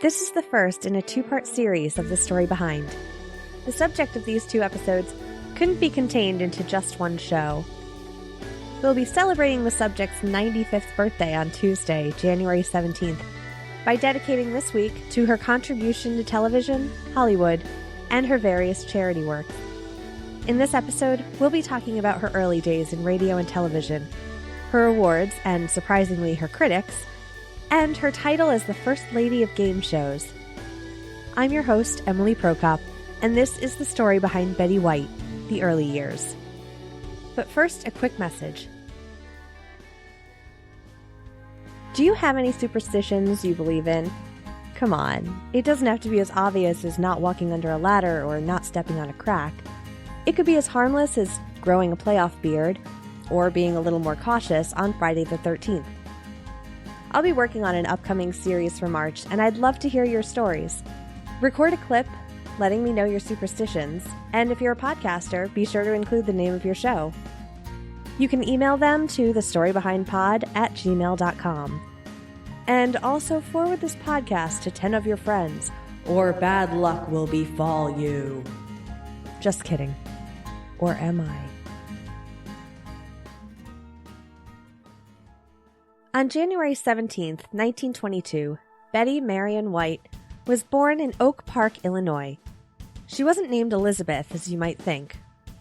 This is the first in a two-part series of The Story Behind. The subject of these 2 episodes couldn't be contained into just one show. We'll be celebrating the subject's 95th birthday on Tuesday, January 17th, by dedicating this week to her contribution to television, Hollywood, and her various charity work. In this episode, we'll be talking about her early days in radio and television, her awards and, surprisingly, her critics, and her title as the First Lady of Game Shows. I'm your host, Emily Prokop, and this is the story behind Betty White, the early years. But first, a quick message. Do you have any superstitions you believe in? Come on, it doesn't have to be as obvious as not walking under a ladder or not stepping on a crack. It could be as harmless as growing a playoff beard or being a little more cautious on Friday the 13th. I'll be working on an upcoming series for March, and I'd love to hear your stories. Record a clip letting me know your superstitions, and if you're a podcaster, be sure to include the name of your show. You can email them to thestorybehindpod@gmail.com. And also forward this podcast to 10 of your friends, or bad luck will befall you. Just kidding. Or am I? On January 17th, 1922, Betty Marion White was born in Oak Park, Illinois. She wasn't named Elizabeth, as you might think.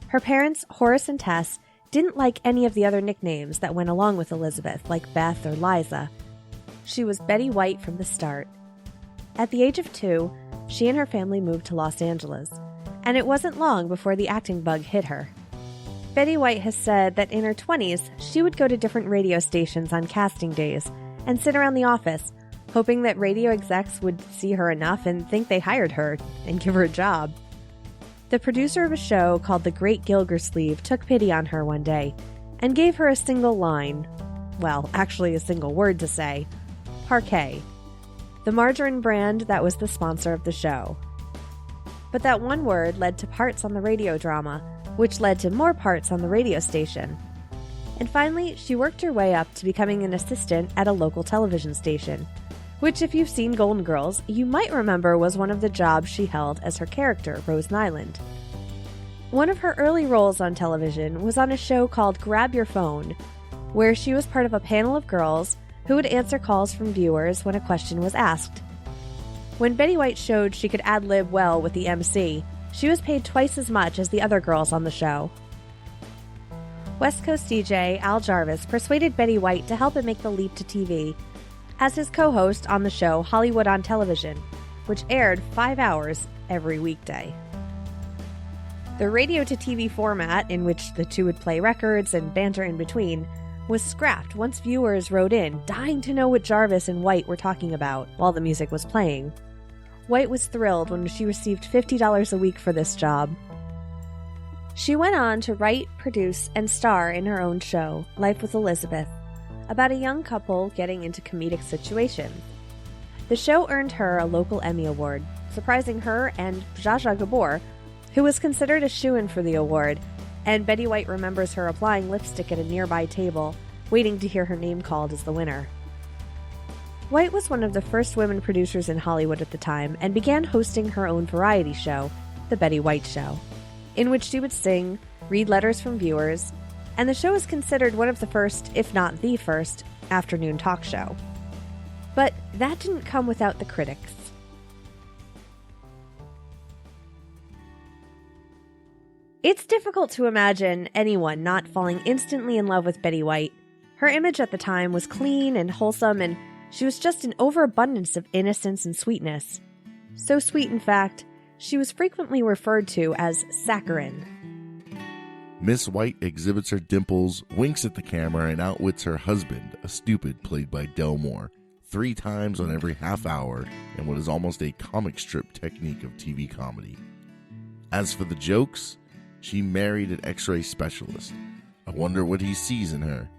Her parents, Horace and Tess, didn't like any of the other nicknames that went along with Elizabeth, like Beth or Liza. She was Betty White from the start. At the age of 2, she and her family moved to Los Angeles, and it wasn't long before the acting bug hit her. Betty White has said that in her 20s, she would go to different radio stations on casting days and sit around the office, hoping that radio execs would see her enough and think they hired her and give her a job. The producer of a show called The Great Gildersleeve took pity on her one day and gave her a single line. Well, actually a single word to say. Parquet. The margarine brand that was the sponsor of the show. But that one word led to parts on the radio drama, which led to more parts on the radio station. And finally, she worked her way up to becoming an assistant at a local television station, which if you've seen Golden Girls, you might remember was one of the jobs she held as her character, Rose Nyland. One of her early roles on television was on a show called Grab Your Phone, where she was part of a panel of girls who would answer calls from viewers when a question was asked. When Betty White showed she could ad-lib well with the MC, she was paid twice as much as the other girls on the show. West Coast DJ Al Jarvis persuaded Betty White to help him make the leap to TV as his co-host on the show Hollywood on Television, which aired 5 hours every weekday. The radio-to-TV format, in which the two would play records and banter in between, was scrapped once viewers wrote in, dying to know what Jarvis and White were talking about while the music was playing. White was thrilled when she received $50 a week for this job. She went on to write, produce, and star in her own show, Life with Elizabeth, about a young couple getting into comedic situations. The show earned her a local Emmy Award, surprising her and Zsa Zsa Gabor, who was considered a shoo-in for the award, and Betty White remembers her applying lipstick at a nearby table, waiting to hear her name called as the winner. White was one of the first women producers in Hollywood at the time and began hosting her own variety show, The Betty White Show, in which she would sing, read letters from viewers, and the show is considered one of the first, if not the first, afternoon talk show. But that didn't come without the critics. It's difficult to imagine anyone not falling instantly in love with Betty White. Her image at the time was clean and wholesome, and she was just an overabundance of innocence and sweetness. So sweet, in fact, she was frequently referred to as saccharine. Miss White exhibits her dimples, winks at the camera, and outwits her husband, a stupid played by Delmore, 3 times on every half hour in what is almost a comic strip technique of TV comedy. As for the jokes, she married an X-ray specialist. I wonder what he sees in her.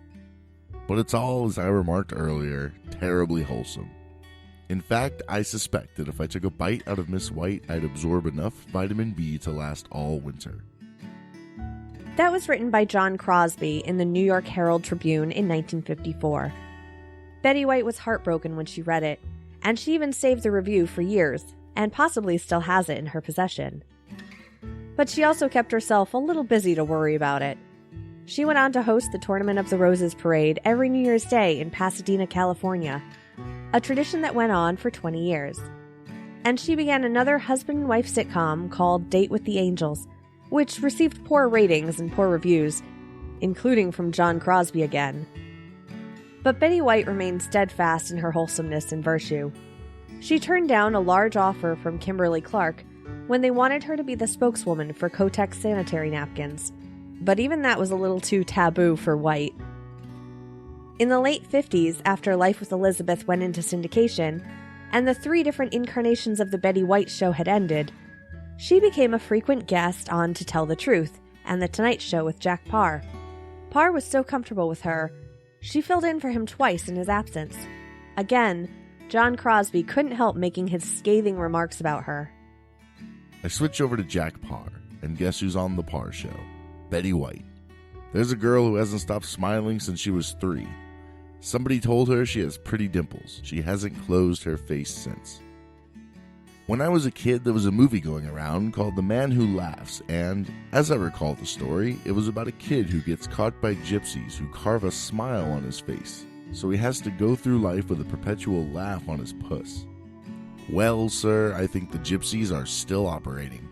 But it's all, as I remarked earlier, terribly wholesome. In fact, I suspect that if I took a bite out of Miss White, I'd absorb enough vitamin B to last all winter. That was written by John Crosby in the New York Herald Tribune in 1954. Betty White was heartbroken when she read it, and she even saved the review for years, and possibly still has it in her possession. But she also kept herself a little busy to worry about it. She went on to host the Tournament of the Roses parade every New Year's Day in Pasadena, California, a tradition that went on for 20 years. And she began another husband and wife sitcom called Date with the Angels, which received poor ratings and poor reviews, including from John Crosby again. But Betty White remained steadfast in her wholesomeness and virtue. She turned down a large offer from Kimberly Clark when they wanted her to be the spokeswoman for Kotex sanitary napkins, but even that was a little too taboo for White. In the late 50s, after Life with Elizabeth went into syndication, and the 3 different incarnations of the Betty White Show had ended, she became a frequent guest on To Tell the Truth and The Tonight Show with Jack Paar. Paar was so comfortable with her, she filled in for him twice in his absence. Again, John Crosby couldn't help making his scathing remarks about her. I switch over to Jack Paar, and guess who's on the Paar Show? Betty White. There's a girl who hasn't stopped smiling since she was 3. Somebody told her she has pretty dimples. She hasn't closed her face since. When I was a kid, there was a movie going around called The Man Who Laughs, and, as I recall the story, it was about a kid who gets caught by gypsies who carve a smile on his face, so he has to go through life with a perpetual laugh on his puss. Well, sir, I think the gypsies are still operating.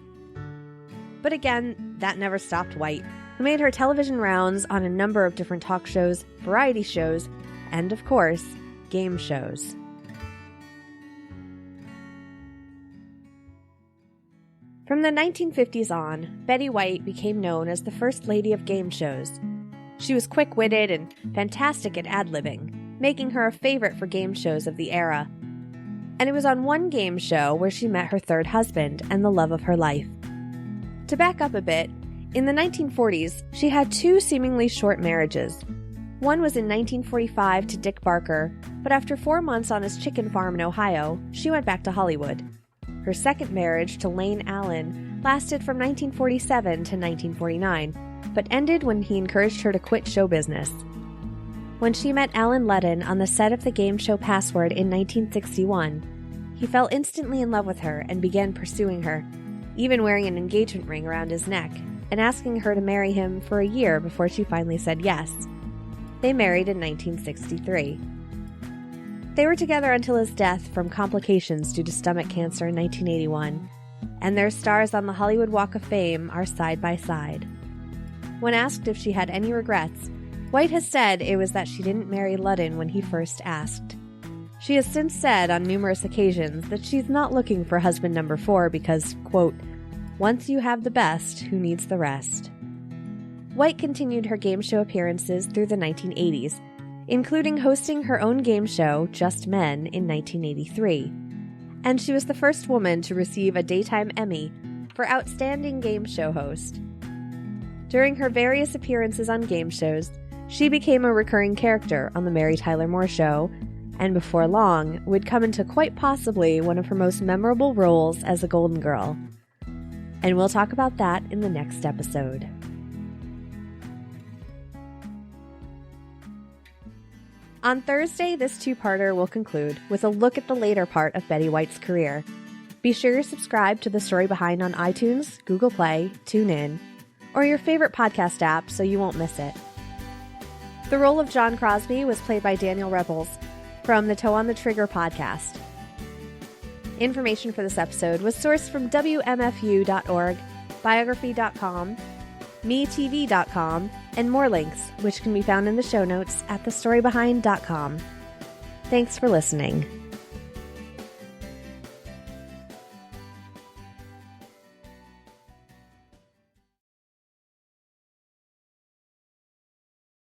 But again, that never stopped White, who made her television rounds on a number of different talk shows, variety shows, and, of course, game shows. From the 1950s on, Betty White became known as the First Lady of game shows. She was quick-witted and fantastic at ad-libbing, making her a favorite for game shows of the era. And it was on one game show where she met her third husband and the love of her life. To back up a bit, in the 1940s, she had 2 seemingly short marriages. One was in 1945 to Dick Barker, but after 4 months on his chicken farm in Ohio, she went back to Hollywood. Her second marriage to Lane Allen lasted from 1947 to 1949, but ended when he encouraged her to quit show business. When she met Alan Ludden on the set of the game show Password in 1961, he fell instantly in love with her and began pursuing her, even wearing an engagement ring around his neck, and asking her to marry him for a year before she finally said yes. They married in 1963. They were together until his death from complications due to stomach cancer in 1981, and their stars on the Hollywood Walk of Fame are side by side. When asked if she had any regrets, White has said it was that she didn't marry Ludden when he first asked. She has since said on numerous occasions that she's not looking for husband number 4 because, quote, once you have the best, who needs the rest? White continued her game show appearances through the 1980s, including hosting her own game show, Just Men, in 1983. And she was the first woman to receive a Daytime Emmy for Outstanding Game Show Host. During her various appearances on game shows, she became a recurring character on The Mary Tyler Moore Show, and before long would come into quite possibly one of her most memorable roles as a Golden Girl. And we'll talk about that in the next episode. On Thursday, this 2-parter will conclude with a look at the later part of Betty White's career. Be sure you're subscribed to The Story Behind on iTunes, Google Play, TuneIn, or your favorite podcast app so you won't miss it. The role of John Crosby was played by Daniel Repholz from the Toe on the Trigger podcast. Information for this episode was sourced from WMFU.org, biography.com, metv.com, and more links, which can be found in the show notes at thestorybehind.com. Thanks for listening.